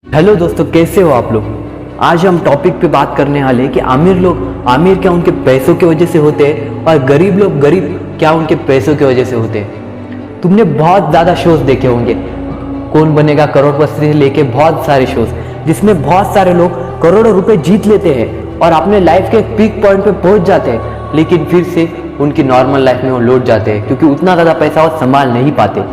Hello दोस्तों, कैसे हो आप लोग। आज हम टॉपिक पे बात करने वाले हैं कि अमीर लोग अमीर क्या उनके पैसों की वजह से होते हैं और गरीब लोग गरीब क्या उनके पैसों की वजह से होते हैं। तुमने बहुत ज़्यादा शोज देखे होंगे, कौन बनेगा करोड़पति से लेके बहुत सारे शोज, जिसमें बहुत सारे लोग करोड़ों रुपए जीत लेते हैं और अपने लाइफ के पीक पॉइंट पे पहुंच जाते हैं, लेकिन फिर से उनकी नॉर्मल लाइफ में वो लौट जाते हैं क्योंकि उतना ज़्यादा पैसा वो संभाल नहीं पाते।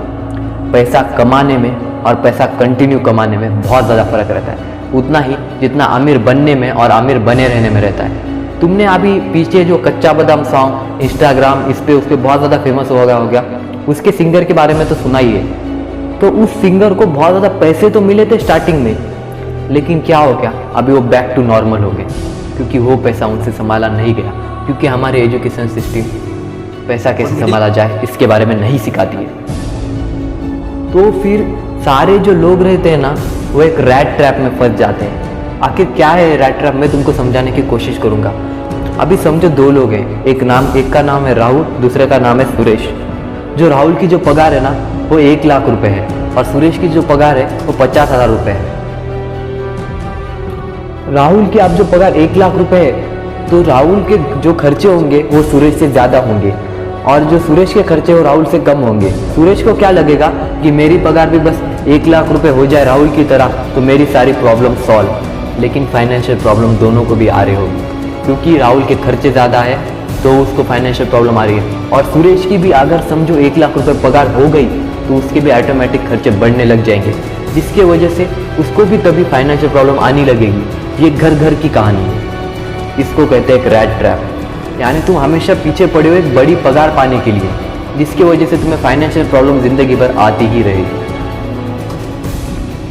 पैसा कमाने में और पैसा कंटिन्यू कमाने में बहुत ज़्यादा फर्क रहता है, उतना ही जितना अमीर बनने में और अमीर बने रहने में रहता है। तुमने अभी पीछे जो कच्चा बादाम सॉन्ग इंस्टाग्राम इस पे उस पर बहुत ज़्यादा फेमस हो गया, उसके सिंगर के बारे में तो सुना ही है। तो उस सिंगर को बहुत ज़्यादा पैसे तो मिले थे स्टार्टिंग में, लेकिन क्या हो गया, अभी वो बैक टू नॉर्मल हो गए क्योंकि वो पैसा उनसे संभाला नहीं गया, क्योंकि हमारे एजुकेशन सिस्टम पैसा कैसे संभाला जाए इसके बारे में नहीं सिखाती है। तो फिर सारे जो लोग रहते हैं ना, वो एक रैट ट्रैप में फंस जाते हैं। आखिर क्या है रैट ट्रैप, मैं तुमको समझाने की कोशिश करूंगा। अभी समझो दो लोग हैं, एक का नाम है राहुल, दूसरे का नाम है सुरेश। जो राहुल की जो पगार है ना वो 1 लाख रुपए है और सुरेश की जो पगार है वो 50,000 रुपए है। राहुल की आप जो पगार 1 लाख रुपए है तो राहुल के जो खर्चे होंगे वो सुरेश से ज़्यादा होंगे और जो सुरेश के खर्चे वो राहुल से कम होंगे। सुरेश को क्या लगेगा कि मेरी पगार भी बस 1 लाख रुपए हो जाए राहुल की तरह तो मेरी सारी प्रॉब्लम सॉल्व, लेकिन फाइनेंशियल प्रॉब्लम दोनों को भी आ रही होगी क्योंकि राहुल के खर्चे ज़्यादा है तो उसको फाइनेंशियल प्रॉब्लम आ रही है। और सुरेश की भी अगर समझो 1 लाख रुपए पगार हो गई तो उसके भी ऑटोमेटिक खर्चे बढ़ने लग जाएंगे, जिसके वजह से उसको भी तभी फाइनेंशियल प्रॉब्लम आने लगेगी। ये घर घर की कहानी है, इसको कहते हैं एक रैट ट्रैप। यानी तुम हमेशा पीछे पड़े हो एक बड़ी पगार पाने के लिए, जिसकी वजह से तुम्हें फाइनेंशियल प्रॉब्लम जिंदगी भर आती ही रहेगी।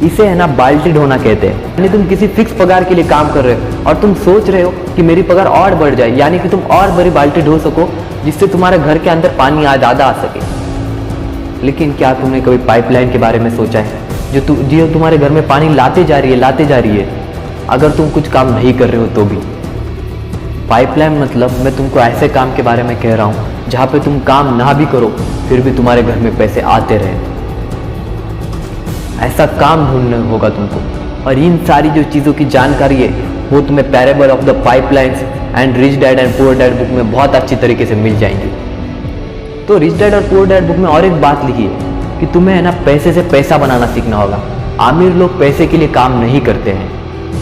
इसे है ना बाल्टी ढोना कहते हैं। यानी तुम किसी फिक्स पगार के लिए काम कर रहे हो और तुम सोच रहे हो कि मेरी पगार और बढ़ जाए, यानी कि तुम और बड़ी बाल्टी ढो सको जिससे तुम्हारे घर के अंदर पानी ज़्यादा आ सके। लेकिन क्या तुमने कभी पाइपलाइन के बारे में सोचा है जो तुम्हारे घर में पानी लाते जा रही है, अगर तुम कुछ काम नहीं कर रहे हो तो भी। पाइपलाइन मतलब मैं तुमको ऐसे काम के बारे में कह रहा हूँ जहाँ पे तुम काम ना भी करो फिर भी तुम्हारे घर में पैसे आते रहे। ऐसा काम ढूंढना होगा तुमको, और इन सारी जो चीज़ों की जानकारी है वो तुम्हें parable of the pipelines and rich dad and poor dad book में बहुत अच्छी तरीके से मिल जाएंगी। तो रिच डैड और पुअर डैड बुक में और एक बात लिखी है कि तुम्हें है ना पैसे से पैसा बनाना सीखना होगा। अमीर लोग पैसे के लिए काम नहीं करते हैं,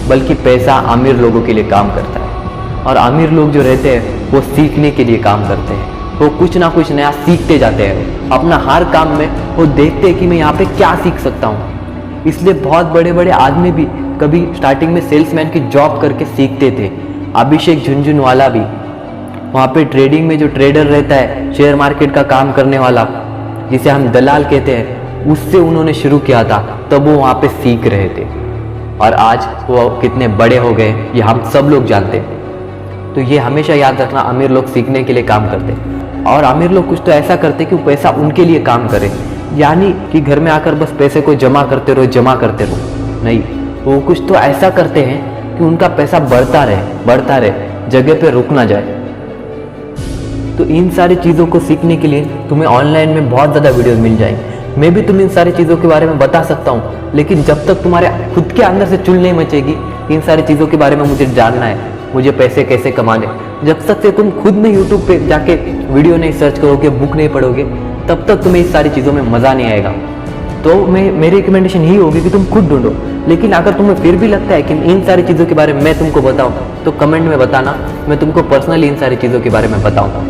बल्कि पैसा अमीर लोगों के लिए काम करता है। और अमीर लोग जो रहते हैं वो सीखने के लिए काम करते हैं, वो कुछ ना कुछ नया सीखते जाते हैं। अपना हर काम में वो देखते हैं कि मैं यहाँ पे क्या सीख सकता हूँ। इसलिए बहुत बड़े बड़े आदमी भी कभी स्टार्टिंग में सेल्समैन की जॉब करके सीखते थे। अभिषेक झुनझुनवाला भी वहाँ पे ट्रेडिंग में जो ट्रेडर रहता है, शेयर मार्केट का काम करने वाला जिसे हम दलाल कहते हैं, उससे उन्होंने शुरू किया था, तब वो वहाँ पे सीख रहे थे और आज वो कितने बड़े हो गए ये हम सब लोग जानते हैं। तो ये हमेशा याद रखना, अमीर लोग सीखने के लिए काम करते हैं और अमीर लोग कुछ तो ऐसा करते कि वो पैसा उनके लिए काम करे, यानी कि घर में आकर बस पैसे को जमा करते रहो, नहीं, वो कुछ तो ऐसा करते हैं कि उनका पैसा बढ़ता रहे, जगह पे रुक ना जाए। तो इन सारी चीज़ों को सीखने के लिए तुम्हें ऑनलाइन में बहुत ज़्यादा वीडियोज़ मिल जाएंगे। मैं भी तुम्हें इन सारी चीज़ों के बारे में बता सकता हूँ, लेकिन जब तक तुम्हारे खुद के अंदर से चुल नहीं मचेगी इन सारी चीज़ों के बारे में मुझे जानना है, मुझे पैसे कैसे कमाने, जब तक से तुम खुद में यूट्यूब पे जाके वीडियो नहीं सर्च करोगे, बुक नहीं पढ़ोगे, तब तक तुम्हें इस सारी चीज़ों में मज़ा नहीं आएगा। तो मेरी रिकमेंडेशन ही होगी कि तुम खुद ढूंढो। लेकिन अगर तुम्हें फिर भी लगता है कि इन सारी चीज़ों के बारे में मैं तुमको बताऊँ तो कमेंट में बताना, मैं तुमको पर्सनली इन सारी चीज़ों के बारे में बताऊँगा।